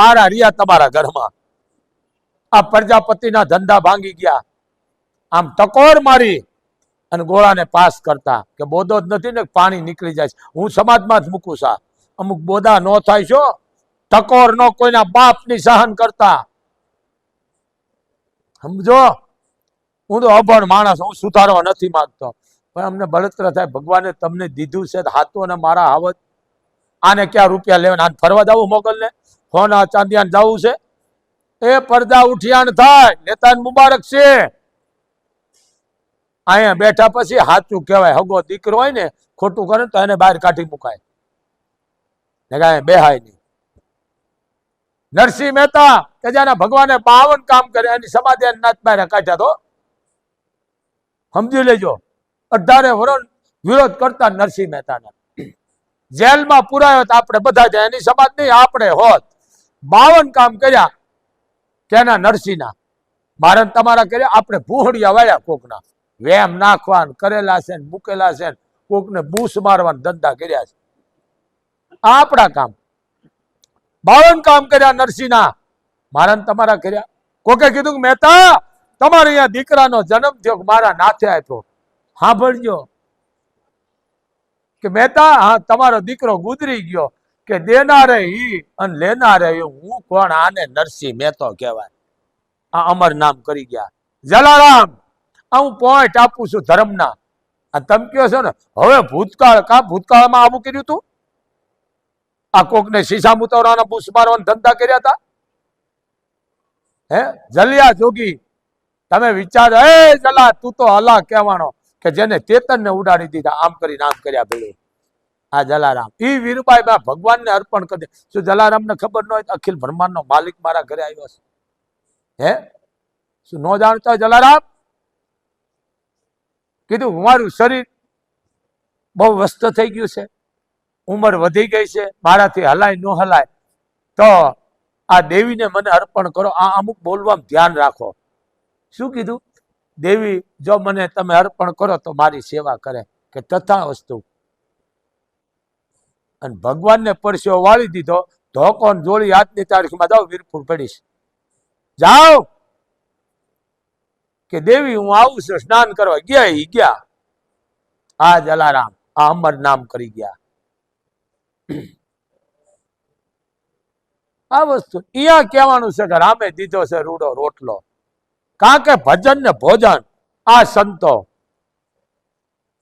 આરા રિયા તમારા ઘરમાં. આ પ્રજાપતિના ધંધા ભાંગી ગયા. આમ ટકોર મારી અને ગોળાને પાસ કરતા કે બોધો જ નથી ને પાણી નીકળી જાય. હું સમાજમાં જ મૂકું છું. અમુક બોધા નો થાય છો ટકોર નો કોઈના બાપ ની સહન કરતા. સમજો, હું તો અભણ માણસ, હું સુધારવા નથી માંગતો, પણ અમને બળતરા થાય. ભગવાને તમને દીધું છે હાથો ને મારા હાવત. આને ક્યાં રૂપિયા લેવાના? આને ફરવા જવું મોગલ ને સોના ચાંદિયાન જવું છે? એ પડદા ઉઠિયાણ થાય. નેતા મુબારક છે. અહીંયા બેઠા પછી સાચું કહેવાય. હગો દીકરો હોય ને ખોટું કરે તો એને બહાર કાઢી મુકાય ને બેહાય નહીં. નરસિંહ મહેતા કે જેના ભગવાને 52 કામ કરે એની સમાધિ નાથ બહાર કાઢ્યા તો સમજી લેજો. 18 વર્ષ વિરોધ કરતા નરસિંહ મહેતાના જેલમાં પુરાયો તો આપણે બધા જાય. એની સમાજ નહીં આપણે હોત. 52 કામ કર્યા કેના? નરસિંહના. મારે તમારા કર્યા. આપણે ભૂહડિયા વાળ્યા કોકના વેમ નાખવાન કરેલા છે, મૂકેલા છે, કોકને બૂસ મારવાના ધંધા કર્યા છે. આપણા કામ 52 કામ કર્યા નરસિંહના. મારા તમારા કર્યા. કોકે કીધું કે મહેતા તમારે અહીંયા દીકરાનો જન્મ થયો, મારા નાથે આપ્યો. સાંભળજો કે મહેતા હા તમારો દીકરો ગુજરી ગયો કે દેનારે ઈ અને લેનારે હું કોણ? આને નરસિંહ મહેતો કહેવાય. આ અમર નામ કરી ગયા. જલારામ હું પોઈન્ટ આપું છું ધર્મના. આ તમે કયો છો ને હવે ભૂતકાળ, કા ભૂતકાળમાં આવું કર્યું તું? આ કોકને શીશા મુતરવાના બૂસ મારવાના ધંધા કર્યા હતા? હે જલિયા જોગી તમે વિચાર. એ જલા તું તો હલા કહેવાનો કે જેને ચેતનને ઉડાડી દીધા. આમ કરીને આમ કર્યા ભેળું. આ જલારામ ઈ વીરબાઈ બા ભગવાનને અર્પણ કરી દે. શું જલારામને ખબર ન હોય અખિલ બ્રહ્માંડનો માલિક મારા ઘરે આવ્યો છે? હે શું ન જાણતા જલારામ? કીધું મારું શરીર બહુ વ્યસ્ત થઈ ગયું છે, ઉંમર વધી ગઈ છે, મારાથી હલાય ન હલાય, તો આ દેવીને મને અર્પણ કરો. આ અમુક બોલવામાં ધ્યાન રાખો. શું કીધું? દેવી જો મને તમે અર્પણ કરો તો મારી સેવા કરે કે તથા વસ્તુ. અને ભગવાનને પરસ્યો વાળી દીધો. ધોકો જોડી આજની તારીખમાં જાઓ વીરપુર પડીશ જાઓ કે દેવી હું આવું છું સ્નાન કરવા. ગયા આ જલારામ આ અમર નામ કરી ગયા. આ વસ્તુ અહીંયા કહેવાનું છે કે રામે દીધો છે રૂડો રોટલો. કારણ કે ભજન ને ભોજન આ સંતો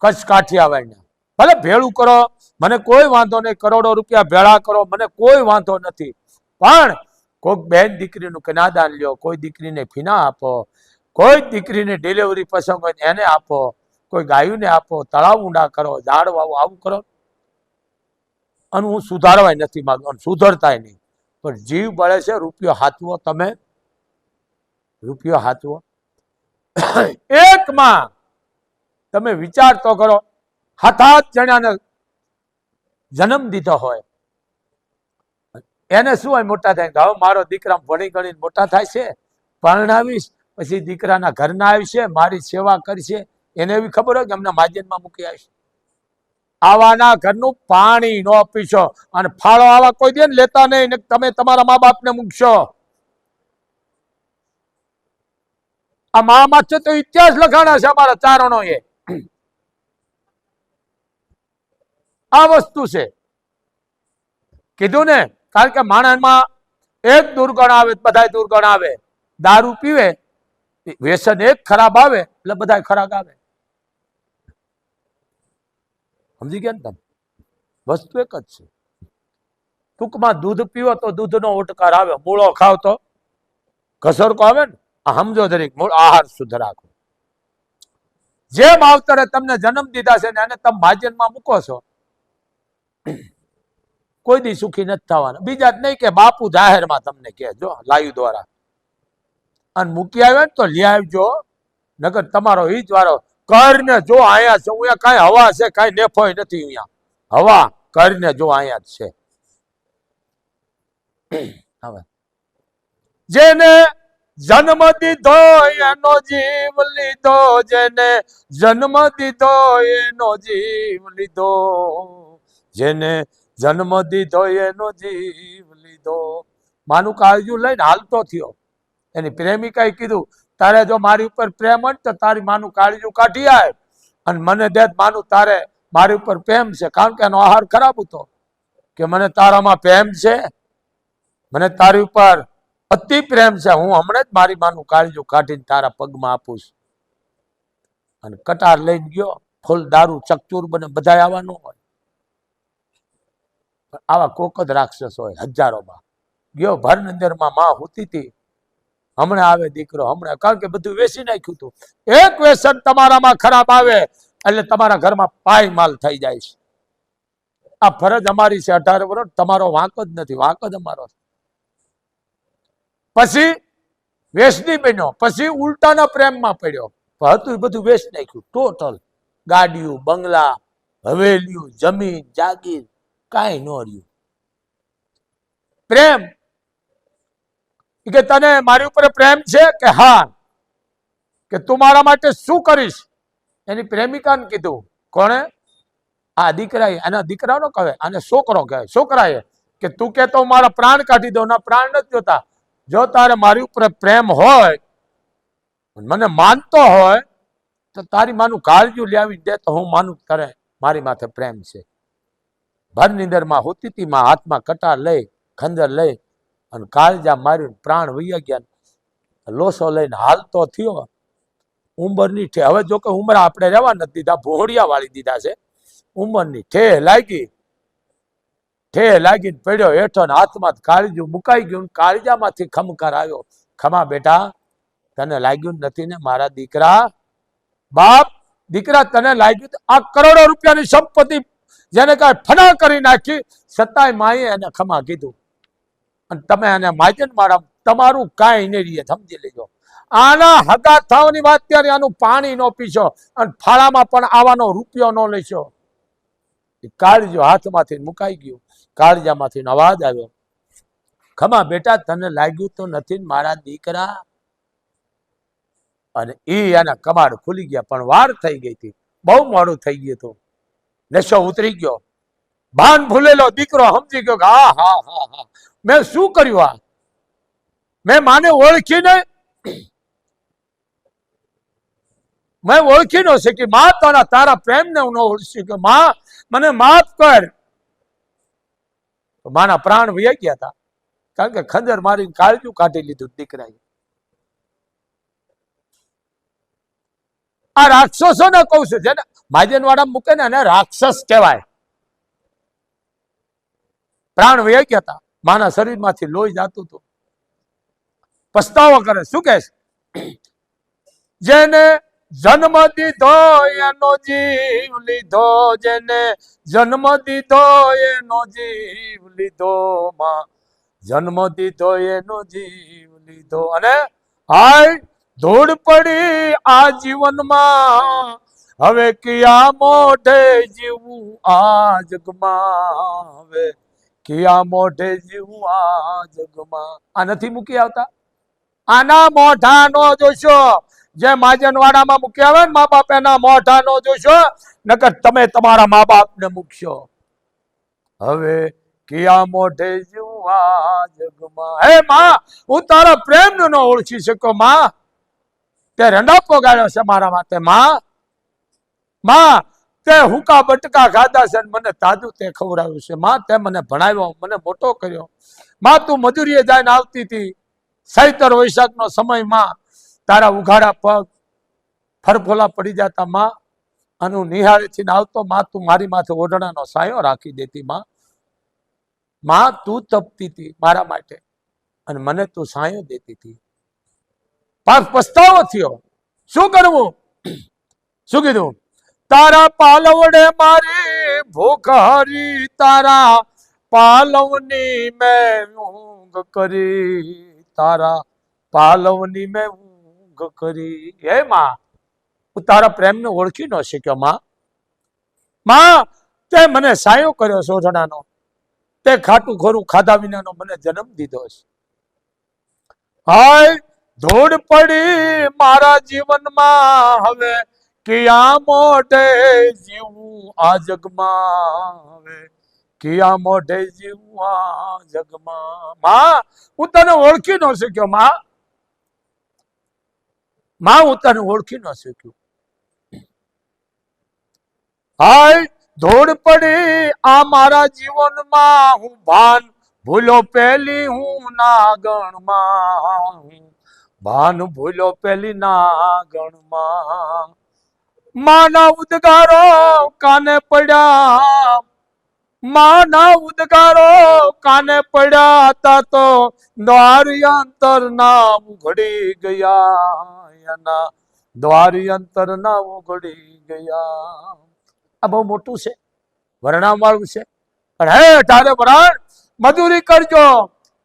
કચ્છ કાઠિયાવાડના ભલે ભેળું કરો, મને કોઈ વાંધો નહીં. કરોડો રૂપિયા ભેળા કરો, મને કોઈ વાંધો નથી. પણ કોઈક બેન દીકરીનું કન્યાદાન લ્યો, કોઈ દીકરીને ફીના આપો, કોઈ દીકરીને ડિલિવરી પસંદ હોય એને આપો, કોઈ ગાયુંને આપો, તળાવ ઊંડા કરો, ઝાડ વાવો, આવું કરો. અને હું સુધારવાય નથી માંગતો, સુધરતાય નહીં. પણ જીવ બળે છે. રૂપિયો હાથવો, તમે રૂપિયો હાથવો. એકમાં તમે વિચાર તો કરો. 7 જણાને જન્મ દીધો હોય, એને શું હોય મોટા થાય કે હવે મારો દીકરા ભણી ગણીને મોટા થાય છે, પરણાવીશ, પછી દીકરાના ઘરના આવશે, મારી સેવા કરશે. એને એવી ખબર હોય કે અમને માજનમાં મૂકી આવીશ. આવાના ઘરનું પાણી નો પીશો. અને ફાળો આવા કોઈ દે ને લેતા નહીં. તમે તમારા મા બાપને મૂકશો. આ મા માથે તો ઇતિહાસ લખાણા છે અમારા ચારણો એ. આ વસ્તુ છે. કીધું ને, કારણ કે માણસમાં એક દુર્ગણ આવે બધા દુર્ગણ આવે. દારૂ પીવે, વ્યસન એક ખરાબ આવે એટલે બધા ખરાબ આવે. સમજી ગયા ને તમે? વસ્તુ એક જ છે. ટૂંકમાં દૂધ પીવો તો દૂધનો ઓટકાર આવે, મૂળો ખાવ તો ઘસરકો આવે ને. આ સમજો દરેક મૂળ આહાર શુદ્ધ રાખો. જે માવતરે તમને જન્મ દીધા છે ને એને તમે માજનમાં મૂકો છો, કોઈ દી સુખી નથી થવાના. બીજા જ નહીં કે બાપુ જાહેરમાં તમને કહે જો લાયુ દ્વારા અને મૂકી આવે ને તો લઈ આવજો, નગર તમારો ઈ જ વારો. કરીને જો આયા છે, અહીંયા કઈ હવા છે, કઈ નેફોય નથી. અહીંયા હવા કરીને જો આયા જ છે. હવે જેને જન્મ દીધો એનો જીવ લીધો, જેને જન્મ દીધો એનો જીવ લીધો, જેને જન્મ દીધો એનો જીવ લીધો. માનું કાળજું લઈને હાલતો થયો. એની પ્રેમિકાએ કીધું તારે જો મારી ઉપર પ્રેમ હોય તો તારી માનું કાળજું કાઢી આય અને મને દે. માનું તારે મારી ઉપર પ્રેમ છે, કારણ કે એનો આહાર ખરાબ હતો કે મને તારામાં પ્રેમ છે, મને તારી ઉપર અતિ પ્રેમ છે, હું હમણાં જ મારી માનું કાળજું કાઢીને તારા પગમાં આપું છું. અને કટાર લઈને ગયો. ફૂલ દારૂ ચકચૂર બને બધા આવવાનું હોય, આવા કોક જ રાક્ષસ હોય હજારોમાં. ગયો ભરનંદરમાં માં હોતી હતી, હમણાં આવે દીકરો હમણાં, કારણ કે બધું વેચી નાખ્યું હતું. એક વ્યસન તમારામાં ખરાબ આવે એટલે તમારા ઘરમાં પાયમાલ થઈ જાય છે. આ ફરજ અમારી છે 18 વર્ષ, તમારો વાંક જ નથી, વાંક જ અમારો છે. પછી વેચની બન્યો, પછી ઉલટાના પ્રેમમાં પડ્યો, હતું એ બધું વેચ નાખ્યું ટોટલ. ગાડીઓ, બંગલા, હવેલીઓ, જમીન, જાગીર કાંઈ ન રહ્યું. પ્રેમ કે તને મારી ઉપર પ્રેમ છે કે હા, કે તું મારા માટે શું કરીશ? એની પ્રેમિકાને કીધું. કોણે? આ દીકરાએ. આના દીકરાનો કહે, આને છોકરો કહે. છોકરાએ કે તું કે તો મારા પ્રાણ કાઢી દો. ના, પ્રાણ નથી જોતા. જો તારે મારી ઉપર પ્રેમ હોય, મને માનતો હોય તો તારી માનું કાળજું લાવી દે તો હું માનું કરે મારી માથે પ્રેમ છે. ભર નિંદરમાં હોતી હતી માં, હાથમાં કટાર લઈ ખંજર લઈ અને કાળજા માર્યું, પ્રાણ વૈયા ગયા. લોસો લઈને હાલતો થયો. ઉંમરની ઠે, હવે જો કે ઉંમર આપણે રહેવા નથી દીધા, ભોળિયા વાળી દીધા છે. ઉંમરની ઠે લાગીને પડ્યો હેઠો ને હાથમાં કાળજું મુકાઈ ગયું. કાળજામાંથી ખમકાર આવ્યો. ખમા બેટા, તને લાગ્યું નથી ને મારા દીકરા? બાપ, દીકરા તને લાગ્યું? આ કરોડો રૂપિયાની સંપત્તિ જેને કાંઈ ફના કરી નાખી, છતાંય માએ એને ખમા કીધું. અને તમે એને માજન મારા, તમારું કાંઈ નહીં રહીએ, સમજી લેજો. આના હગા થવાની વાત ત્યારે આનું પાણી ન પીશો અને ફાળામાં પણ આવાનો રૂપિયો ન લેશો. કાળજો હાથમાંથી મુકાઈ ગયું. કાળજામાંથી અવાજ આવ્યો, ખમા બેટા, તને લાગ્યું તો નથી મારા દીકરા? અને એના કબાડ ખુલી ગયા, પણ વાર થઈ ગઈ હતી, બહુ મોડું થઈ ગયું હતું. નશો ઉતરી ગયો, ભાન ભૂલેલો દીકરો સમજી ગયો કે હા હા હા હા, મેં શું કર્યું? આ મેં માને ઓળખી નહીં, મેં ઓળખી ન શકી. માં તારા પ્રેમને હું ન ઓળખી કે માં મને માફ કર. માના પ્રાણ વહી ગયા હતા, કારણ કે ખંજર મારીને કાળજું કાઢી લીધું દીકરાએ. આ રાક્ષસો ને કહું છું, જેને માજન વાળા મૂકે ને એને રાક્ષસ કહેવાય. પ્રાણ વહી ગયા હતા, માના શરીરમાંથી લોહી જાતું હતું. પસ્તાવો કરે. શું કહે છે? જેને જન્મ દીધો એનો જીવ લીધો, જેને જન્મ દીધો એનો જીવ લીધો, માં જન્મ દીધો એનો જીવ લીધો. અને હાય ધૂળ પડી આ જીવનમાં, હવે કિયા મોઢે જીવું આ જગમાં, હવે કિયા મોઢે જીવું આ જગમાં. આ નથી મૂકી આવતા? આના મોઢા નો જોશો. જે માજનવાડામાં મૂકી આવે ને મા બાપ, એના મોઢા નો જોશો, નકર તમે તમારા મા બાપ ને મૂકશો. હવે કિયા મોઢે જીવું આ જગમાં. હે માં, હું તારા પ્રેમ ન ઓળખી શક્યો. માં, તે રંડાપો ગાળ્યો છે મારા માટે. માં, તે હુકા બટકા ખાધા છે, મને તાજું તે ખવડાવ્યું છે. માં તે મને ભણાવ્યો, મને મોટો કર્યો. માં તું મજૂરીએ જઈને આવતી હતી, ચૈતર વૈશાખનો સમયમાં તારા ઉઘાડા પગ ફરફોલા પડી જતા માં, અને હું નિહાળેથી આવતો. માં તું મારી માથે ઓઢણાનો સાયો રાખી દેતી. માં તું તપતી હતી મારા માટે, અને મને તું સાયો દેતી હતી. પાછ પસ્તાવો થયો. શું કરવું? શું કીધું? તારા પાલવડે મારી ભૂખ હરી, તારા પાલવની મેં ઊંઘ કરી, તારા પાલવની મેં ઊંઘ કરી. હે માં, હું તારા પ્રેમને ઓળખી ન શક્યો. માં તે મને સાયો કર્યો સોઢણાનો, તે ખાટું ખોરું ખાધા વિનાનો મને જન્મ દીધો છે. હાય ધૂળ પડી મારા જીવનમાં, હવે કિયા મોઢે જીવું આ જગમાં, હવે કિયા મોઢે જીવું આ જગમાં. માં હું તને ઓળખી ન શક્યો. માં હું તને ઓળખી ન શક્યો. હાય ધૂળ પડી આ મારા જીવનમાં, હું ભાન ભૂલો પેલી હું નાગણમાં, ભાન ભૂલો પેલી નાગણમાં. માના ઉદગારો કાને પડ્યા, માના ઉદગારો કાને પડ્યા તા તો દ્વારી અંતર ના ઉઘડી ગયા, દ્વારી અંતર ના ઉઘડી ગયા. આ બહુ મોટું છે, વર્ણન વાળું છે. પણ હે તારે વરાણ, મજૂરી કરજો,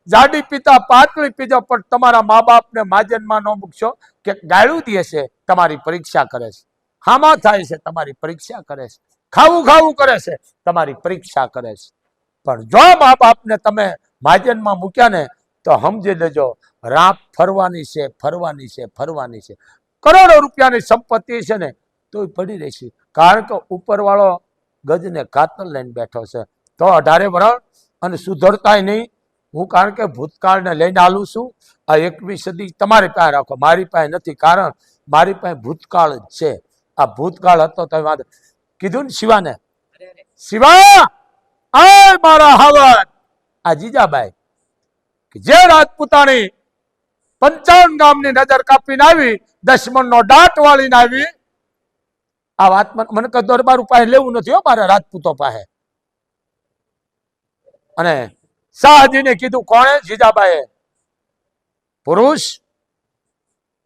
જાડી પીતા પાતળી પીજો, પણ તમારા મા બાપ ને માજનમાં ન મૂકશો કે ગાળું દે છે, તમારી પરીક્ષા કરે છે. હામાં થાય છે, તમારી પરીક્ષા કરે છે. ખાવું ખાવું કરે છે, તમારી પરીક્ષા કરે છે. પણ જો મા બાપને તમે માજનમાં મૂક્યા ને, તો સમજી લેજો રાપ ફરવાની છે, ફરવાની છે, ફરવાની છે. કરોડો રૂપિયાની સંપત્તિ છે ને તોય પડી રહેશે, કારણ કે ઉપરવાળો ગજને કાતર લઈને બેઠો છે. તો 18 વર્ષ અને સુધરતાય નહીં. હું કારણ કે ભૂતકાળને લઈને આલું છું. આ 21મી સદી તમારી પાસે રાખો, મારી પાસે નથી, કારણ મારી પાસે ભૂતકાળ જ છે. આ ભૂતકાળ હતો તો વાત કીધું ને શિવાને, શિવા આ મારા હાવત, આ જીજાબાઈ કે જે રાજપૂતાણી 55 ગામની નજર કાપીને આવી, દશમનનો દાંત વાળીને આવી. આ વાત મને કહે દરબાર પાસે લેવું નથી હો, મારા રાજપૂતો પાસે. અને શાહજીને કીધું, કોણે? જીજાબાઈએ. પુરુષ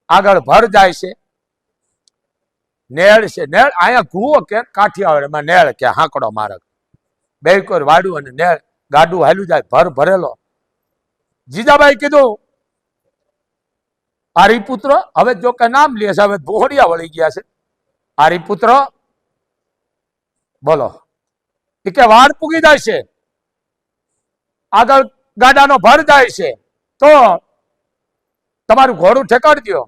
આગળ ભર જાય છે, નેળ છે, નેળ અહીંયા કૂવો કે કાઠિયાવાડમાં નેળ કે હાંકડો માર્ગ, બે કોઈ વાડું અને નેળ, ગાડું હાલ્યું જાય, ભર ભરેલો. જીજાબાઈ કીધું, આરીપુત્ર, હવે જો કે નામ લે છે, હવે ભોહડિયા વળી ગયા છે. આરીપુત્ર બોલો. એ કે વાર પૂગી જાય છે, આગળ ગાડાનો ભર જાય છે, તો તમારું ઘોડું ઠેકાડી દો.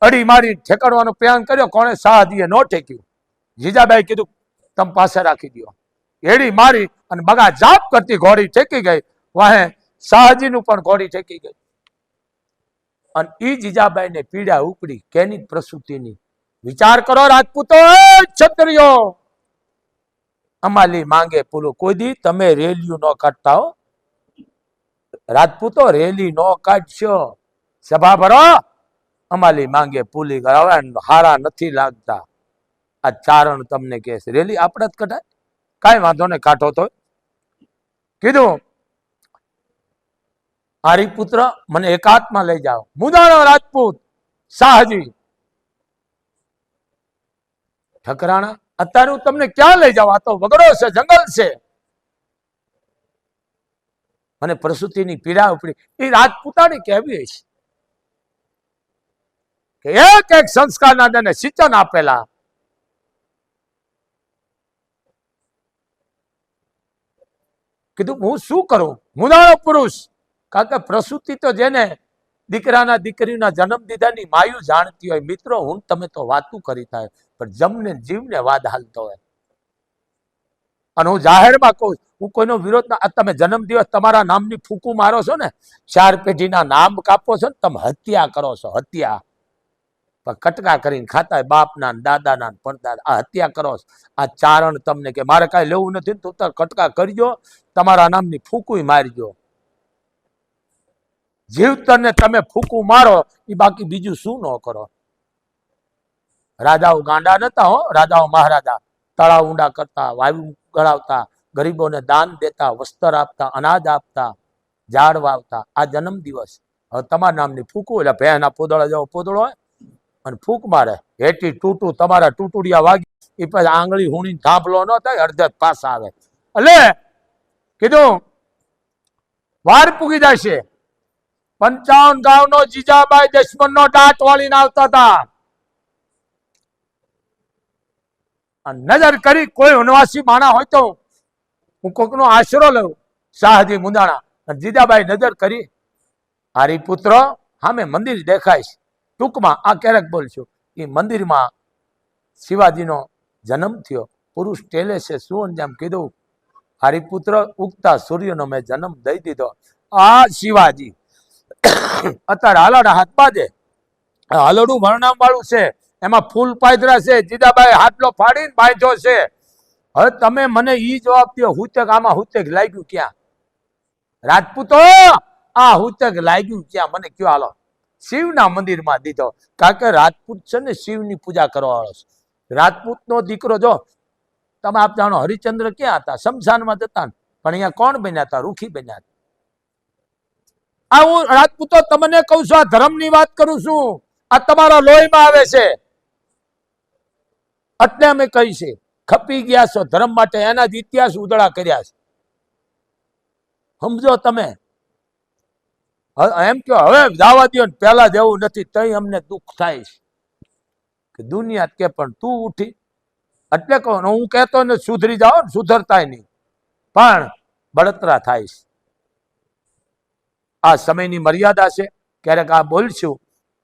અડી મારી ઠેકાડવાનો પ્રયાસ કર્યો, કોણે? શાહજીએ નો ઠેક્યું. જીજાબાઈ કીધું તમે પાસે રાખી દો. એડી મારી અને બગા જાપ કરતી ઘોડી ઠેકી ગઈ. વાહે શાહજીનું પણ ઘોડી ઠેકી ગઈ. અને ઈ જીજાબાઈ ને પીડા ઉપડી કેની? પ્રસૂતિની. વિચાર કરો રાજપૂતો, ક્ષત્રિયો. અમાલી માંગે પૂરું. કોઈ દી તમે રેલિયું ન કાઢતા હો રાજપૂતો, રેલી ન કાઢશો. સભા ભરો, અમાલી માંગે પૂલી હવે હારા નથી લાગતા. આ ચારણ તમને કહે છે રેલી આપણે જ કઢાય, કાંઈ વાંધો ને, કાઢો તો. કીધું આરીપુત્ર મને એકાંતમાં લઈ જાઓ. મુદાણો રાજપૂત શાહજી ઠકરાણા, અત્યારે હું તમને ક્યાં લઈ જાઉં? આ તો વગડો છે, જંગલ છે. અને પ્રસૂતિની પીડા ઉપડી. એ રાજપૂતાણી કેવી છે કે એક એક સંસ્કારના તેને સિંચન આપેલા. કીધું હું શું કરું? મુદાણો પુરુષ, કારણ કે પ્રસૂતિ તો જેને દીકરાના દીકરીના જન્મ દીધાની માયુ જાણતી હોય. મિત્રો હું તમે તો વાતું કરી થાય, પણ જમને જીવને વાદ હાલતો હોય. અને હું જાહેરમાં કહું, હું કોઈનો વિરોધ ના. તમે જન્મ દિવસ તમારા નામની ફૂંકું મારો છો ને, 4 પેઢીના નામ કાપો છો ને, તમે હત્યા કરો છો, હત્યા. પણ કટકા કરીને ખાતા હોય બાપના ને દાદાના ને પડદાદા. આ હત્યા કરો આ ચારણ તમને કે મારે કાંઈ લેવું નથી તું તો કટકા કરજો, તમારા નામની ફૂંકુય મારજો. જીવતરને તમે ફૂંકું મારો એ બાકી બીજું શું ન કરો. રાજાઓ ગાંડા નતા હો, રાજાઓ મહારાજા તળાવ ઊંડા કરતા, વાયુ ગળાવતા, ગરીબોને દાન દેતા, વસ્ત્ર આપતા, અનાજ આપતા, ઝાડ વાવતા. આ જન્મ દિવસ હવે તમારા નામની ફૂંકું એટલે ભેના પોદળા જેવો પોદળો હોય અને ફૂંક મારે હેઠી તૂટું તમારા ટૂટુડિયા વાગી એ પછી આંગળી હુણી થાંભલો ન થાય અડધે પાસા આવે. એટલે કીધું વાર પૂગી જશે. 55 ગામનો જીજાબાઈ દશમનનો દાંત વાળીને આવતા હતા. નજર કરી કોઈ વનવાસી માણા હોય તો હું કોકનો આશરો લઉં. શાહજી મુંદાણા જીજાબાઈ નજર કરી હરિપુત્ર સામે મંદિર દેખાય છે. ટૂંકમાં આ ક્યારેક બોલશું એ મંદિરમાં શિવાજીનો જન્મ થયો. પુરુષ ટેલે છે શું જેમ કીધું હરિપુત્ર ઉગતા સૂર્યનો મેં જન્મ દઈ દીધો. આ શિવાજી અત્યારે હાલડા હાથ બાજે હલડું વર્ણામ વાળું છે, એમાં ફૂલ પાયદરા છે. જીજાબાઈ હાથલો ફાડીને બાંધ્યો છે. હવે તમે મને ઈ જવાબ દો હુતેક આમાં હુતેક લાગ્યું ક્યાં? રાજપૂતો આ હુતેક લાગ્યું ક્યાં મને કયો? હાલો શિવના મંદિરમાં દીધો. કારણ કે રાજપૂત છે ને શિવની પૂજા કરવા વાળો છે. રાજપૂતનો દીકરો જો તમે આપ જાણો હરિચંદ્ર ક્યાં હતા? શમશાનમાં જતા પણ અહીંયા કોણ બન્યા હતા? રૂખી બન્યા હતા. આ હું રાજપૂતો તમને કહું છું, આ ધર્મની વાત કરું છું. આ તમારા લોહીમાં આવે છે એટલે અમે કહી છે ખપી ગયા છો ધર્મ માટે. એના જ ઇતિહાસ ઉદળા કર્યા છે. સમજો તમે એમ કહો હવે જવા દો ને પેલા જેવું નથી. તઈ અમને દુઃખ થાય છે કે દુનિયા કે પણ તું ઉઠી એટલે કહો હું કહેતો ને સુધરી જાઓ ને સુધરતાય નહીં પણ બળતરા થાય છે. આ સમયની મર્યાદા છે. ક્યારેક આ બોલશું.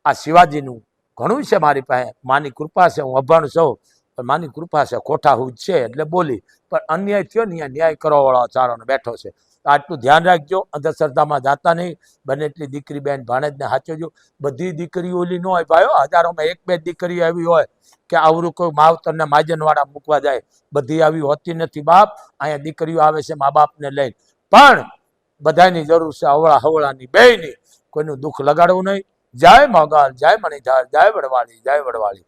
આ શિવાજીનું ઘણું છે મારી પાસે. માની કૃપા છે. હું અભણ છું પણ માની કૃપા છે. ખોટા હું છે એટલે બોલી. પણ અન્યાય થયો ને ન્યાય કરવા વાળો ચારોને બેઠો છે. આટલું ધ્યાન રાખજો. અંધશ્રદ્ધામાં જાતા નહીં. બને એટલી દીકરી બેન ભાણેજને સાચવજો. બધી દીકરીઓ ઓલી ન હોય ભાઈઓ. હજારોમાં એક બે દીકરીઓ એવી હોય કે આવરું કોઈ માવતરને માજનવાળા મૂકવા જાય. બધી આવી હોતી નથી બાપ. અહીંયા દીકરીઓ આવે છે મા બાપને લઈને. પણ બધાની જરૂર છે અવળા હવળાની બેયની. કોઈનું દુઃખ લગાડવું નહીં. જય મોગલ, જય મણિધર, જય વડવાળી, જય વડવાળી.